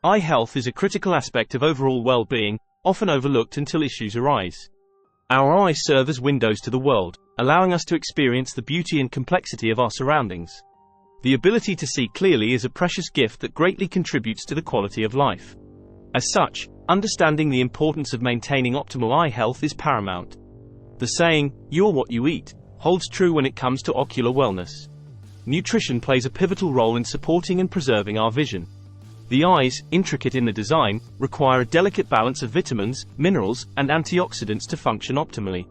Eye health is a critical aspect of overall well-being, often overlooked until issues arise. Our eyes serve as windows to the world, allowing us to experience the beauty and complexity of our surroundings. The ability to see clearly is a precious gift that greatly contributes to the quality of life. As such, understanding the importance of maintaining optimal eye health is paramount. The saying, "You're what you eat," holds true when it comes to ocular wellness. Nutrition plays a pivotal role in supporting and preserving our vision. The eyes, intricate in the design, require a delicate balance of vitamins, minerals, and antioxidants to function optimally.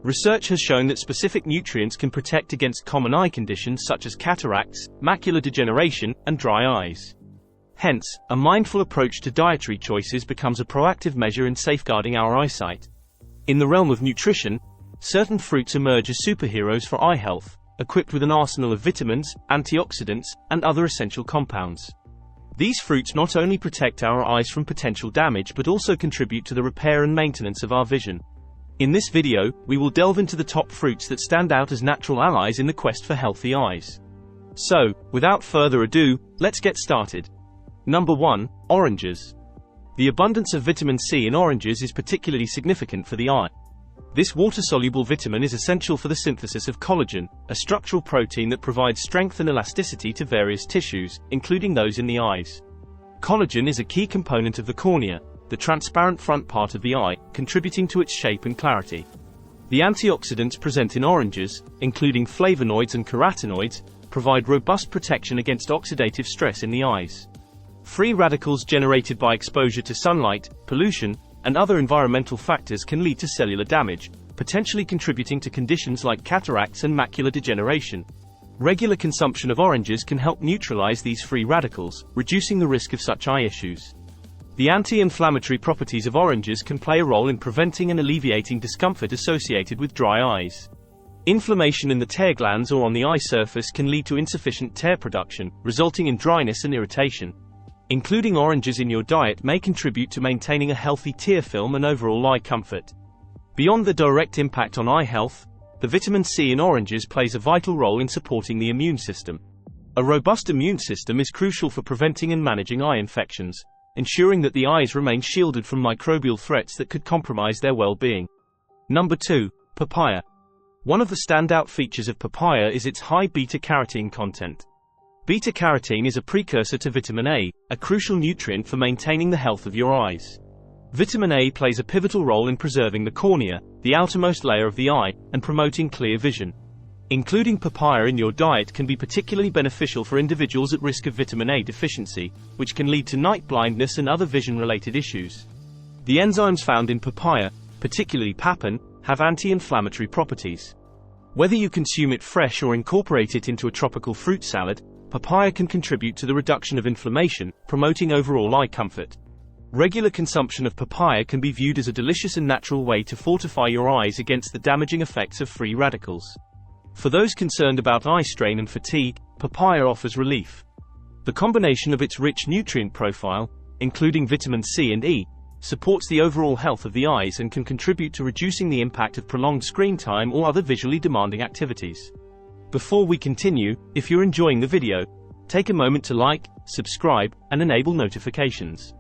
Research has shown that specific nutrients can protect against common eye conditions such as cataracts, macular degeneration, and dry eyes. Hence, a mindful approach to dietary choices becomes a proactive measure in safeguarding our eyesight. In the realm of nutrition, certain fruits emerge as superheroes for eye health, equipped with an arsenal of vitamins, antioxidants, and other essential compounds. These fruits not only protect our eyes from potential damage but also contribute to the repair and maintenance of our vision. In this video, we will delve into the top fruits that stand out as natural allies in the quest for healthy eyes. So, without further ado, let's get started. Number 1. Oranges. The abundance of vitamin C in oranges is particularly significant for the eye. This water-soluble vitamin is essential for the synthesis of collagen, a structural protein that provides strength and elasticity to various tissues, including those in the eyes. Collagen is a key component of the cornea, the transparent front part of the eye, contributing to its shape and clarity. The antioxidants present in oranges, including flavonoids and carotenoids, provide robust protection against oxidative stress in the eyes. Free radicals generated by exposure to sunlight, pollution, and other environmental factors can lead to cellular damage, potentially contributing to conditions like cataracts and macular degeneration. Regular consumption of oranges can help neutralize these free radicals, reducing the risk of such eye issues. The anti-inflammatory properties of oranges can play a role in preventing and alleviating discomfort associated with dry eyes. Inflammation in the tear glands or on the eye surface can lead to insufficient tear production, resulting in dryness and irritation. Including oranges in your diet may contribute to maintaining a healthy tear film and overall eye comfort. Beyond the direct impact on eye health, the vitamin C in oranges plays a vital role in supporting the immune system. A robust immune system is crucial for preventing and managing eye infections, ensuring that the eyes remain shielded from microbial threats that could compromise their well-being. Number 2. Papaya. One of the standout features of papaya is its high beta-carotene content. Beta-carotene is a precursor to vitamin A, a crucial nutrient for maintaining the health of your eyes. Vitamin A plays a pivotal role in preserving the cornea, the outermost layer of the eye, and promoting clear vision. Including papaya in your diet can be particularly beneficial for individuals at risk of vitamin A deficiency, which can lead to night blindness and other vision-related issues. The enzymes found in papaya, particularly papain, have anti-inflammatory properties. Whether you consume it fresh or incorporate it into a tropical fruit salad, papaya can contribute to the reduction of inflammation, promoting overall eye comfort. Regular consumption of papaya can be viewed as a delicious and natural way to fortify your eyes against the damaging effects of free radicals. For those concerned about eye strain and fatigue, papaya offers relief. The combination of its rich nutrient profile, including vitamin C and E, supports the overall health of the eyes and can contribute to reducing the impact of prolonged screen time or other visually demanding activities. Before we continue, if you're enjoying the video, take a moment to like, subscribe, and enable notifications.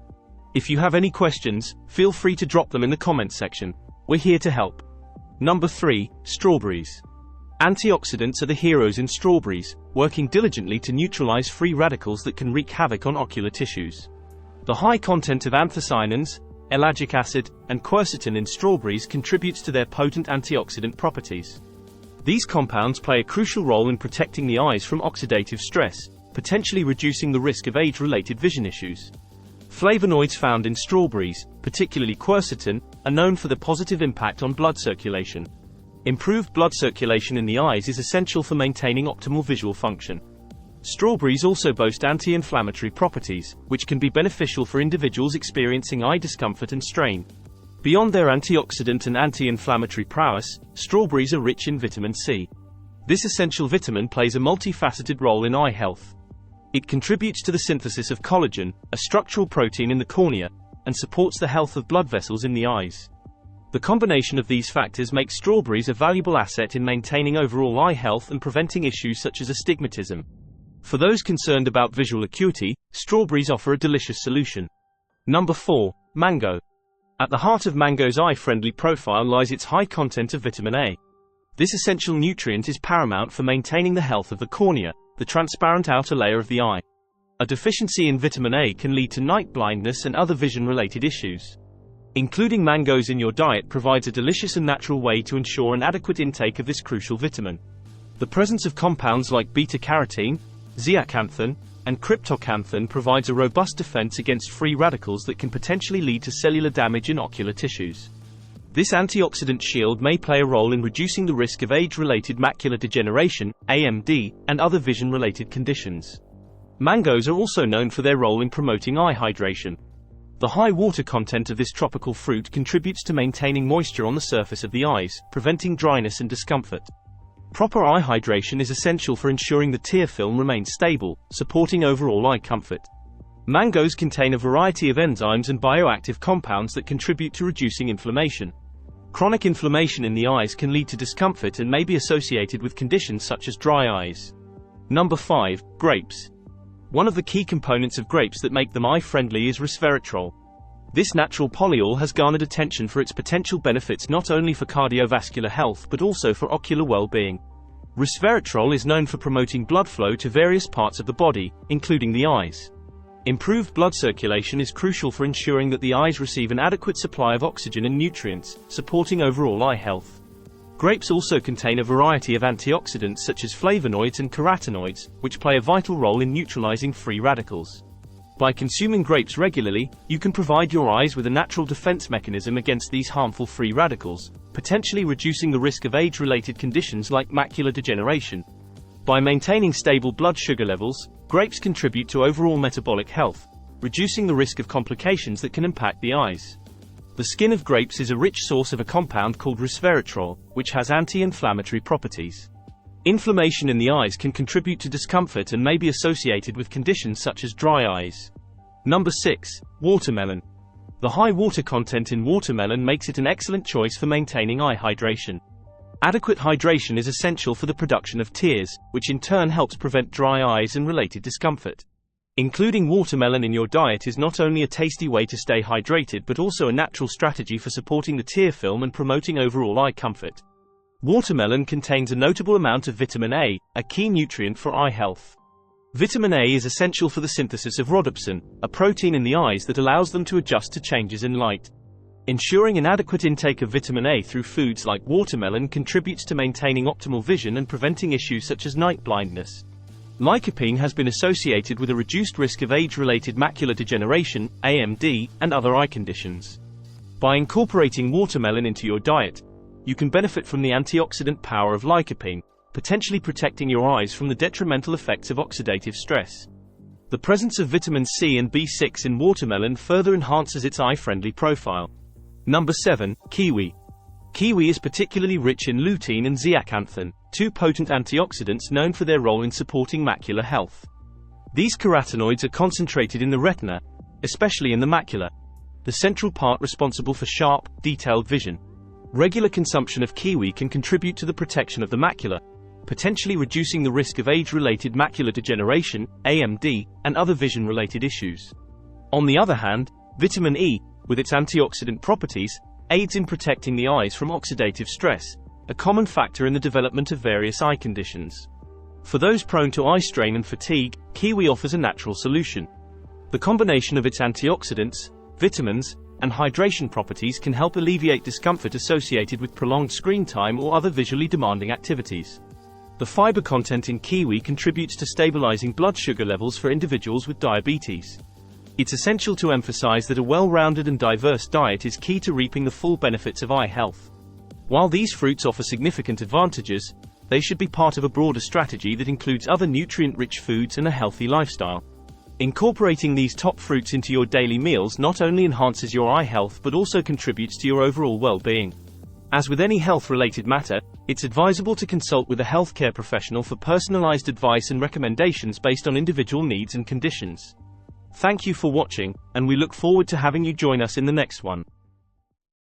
If you have any questions, feel free to drop them in the comments section. We're here to help. Number 3. Strawberries. Antioxidants are the heroes in strawberries, working diligently to neutralize free radicals that can wreak havoc on ocular tissues. The high content of anthocyanins, ellagic acid, and quercetin in strawberries contributes to their potent antioxidant properties. These compounds play a crucial role in protecting the eyes from oxidative stress, potentially reducing the risk of age-related vision issues. Flavonoids found in strawberries, particularly quercetin, are known for the positive impact on blood circulation. Improved blood circulation in the eyes is essential for maintaining optimal visual function. Strawberries also boast anti-inflammatory properties, which can be beneficial for individuals experiencing eye discomfort and strain. Beyond their antioxidant and anti-inflammatory prowess, strawberries are rich in vitamin C. This essential vitamin plays a multifaceted role in eye health. It contributes to the synthesis of collagen, a structural protein in the cornea, and supports the health of blood vessels in the eyes. The combination of these factors makes strawberries a valuable asset in maintaining overall eye health and preventing issues such as astigmatism. For those concerned about visual acuity, strawberries offer a delicious solution. Number 4. Mango. At the heart of mango's eye-friendly profile lies its high content of vitamin A. This essential nutrient is paramount for maintaining the health of the cornea, the transparent outer layer of the eye. A deficiency in vitamin A can lead to night blindness and other vision-related issues. Including mangoes in your diet provides a delicious and natural way to ensure an adequate intake of this crucial vitamin. The presence of compounds like beta-carotene, zeaxanthin, and cryptoxanthin provides a robust defense against free radicals that can potentially lead to cellular damage in ocular tissues. This antioxidant shield may play a role in reducing the risk of age-related macular degeneration, AMD, and other vision-related conditions. Mangoes are also known for their role in promoting eye hydration. The high water content of this tropical fruit contributes to maintaining moisture on the surface of the eyes, preventing dryness and discomfort. Proper eye hydration is essential for ensuring the tear film remains stable, supporting overall eye comfort. Mangoes contain a variety of enzymes and bioactive compounds that contribute to reducing inflammation. Chronic inflammation in the eyes can lead to discomfort and may be associated with conditions such as dry eyes. Number 5. Grapes. One of the key components of grapes that make them eye-friendly is resveratrol. This natural polyol has garnered attention for its potential benefits not only for cardiovascular health but also for ocular well-being. Resveratrol is known for promoting blood flow to various parts of the body, including the eyes. Improved blood circulation is crucial for ensuring that the eyes receive an adequate supply of oxygen and nutrients, supporting overall eye health. Grapes also contain a variety of antioxidants such as flavonoids and carotenoids, which play a vital role in neutralizing free radicals. By consuming grapes regularly, you can provide your eyes with a natural defense mechanism against these harmful free radicals, potentially reducing the risk of age-related conditions like macular degeneration. By maintaining stable blood sugar levels, grapes contribute to overall metabolic health, reducing the risk of complications that can impact the eyes. The skin of grapes is a rich source of a compound called resveratrol, which has anti-inflammatory properties. Inflammation in the eyes can contribute to discomfort and may be associated with conditions such as dry eyes. Number 6. Watermelon. The high water content in watermelon makes it an excellent choice for maintaining eye hydration. Adequate hydration is essential for the production of tears, which in turn helps prevent dry eyes and related discomfort. Including watermelon in your diet is not only a tasty way to stay hydrated but also a natural strategy for supporting the tear film and promoting overall eye comfort. Watermelon contains a notable amount of vitamin A, a key nutrient for eye health. Vitamin A is essential for the synthesis of rhodopsin, a protein in the eyes that allows them to adjust to changes in light. Ensuring an adequate intake of vitamin A through foods like watermelon contributes to maintaining optimal vision and preventing issues such as night blindness. Lycopene has been associated with a reduced risk of age-related macular degeneration, AMD, and other eye conditions. By incorporating watermelon into your diet, you can benefit from the antioxidant power of lycopene, potentially protecting your eyes from the detrimental effects of oxidative stress. The presence of vitamin C and B6 in watermelon further enhances its eye-friendly profile. Number 7. Kiwi. Kiwi is particularly rich in lutein and zeaxanthin, two potent antioxidants known for their role in supporting macular health. These carotenoids are concentrated in the retina, especially in the macula, the central part responsible for sharp, detailed vision. Regular consumption of kiwi can contribute to the protection of the macula, potentially reducing the risk of age-related macular degeneration, AMD, and other vision-related issues. On the other hand, vitamin E, with its antioxidant properties, aids in protecting the eyes from oxidative stress, a common factor in the development of various eye conditions. For those prone to eye strain and fatigue, kiwi offers a natural solution. The combination of its antioxidants, vitamins, and hydration properties can help alleviate discomfort associated with prolonged screen time or other visually demanding activities. The fiber content in kiwi contributes to stabilizing blood sugar levels for individuals with diabetes. It's essential to emphasize that a well-rounded and diverse diet is key to reaping the full benefits of eye health. While these fruits offer significant advantages, they should be part of a broader strategy that includes other nutrient-rich foods and a healthy lifestyle. Incorporating these top fruits into your daily meals not only enhances your eye health but also contributes to your overall well-being. As with any health-related matter, it's advisable to consult with a healthcare professional for personalized advice and recommendations based on individual needs and conditions. Thank you for watching, and we look forward to having you join us in the next one.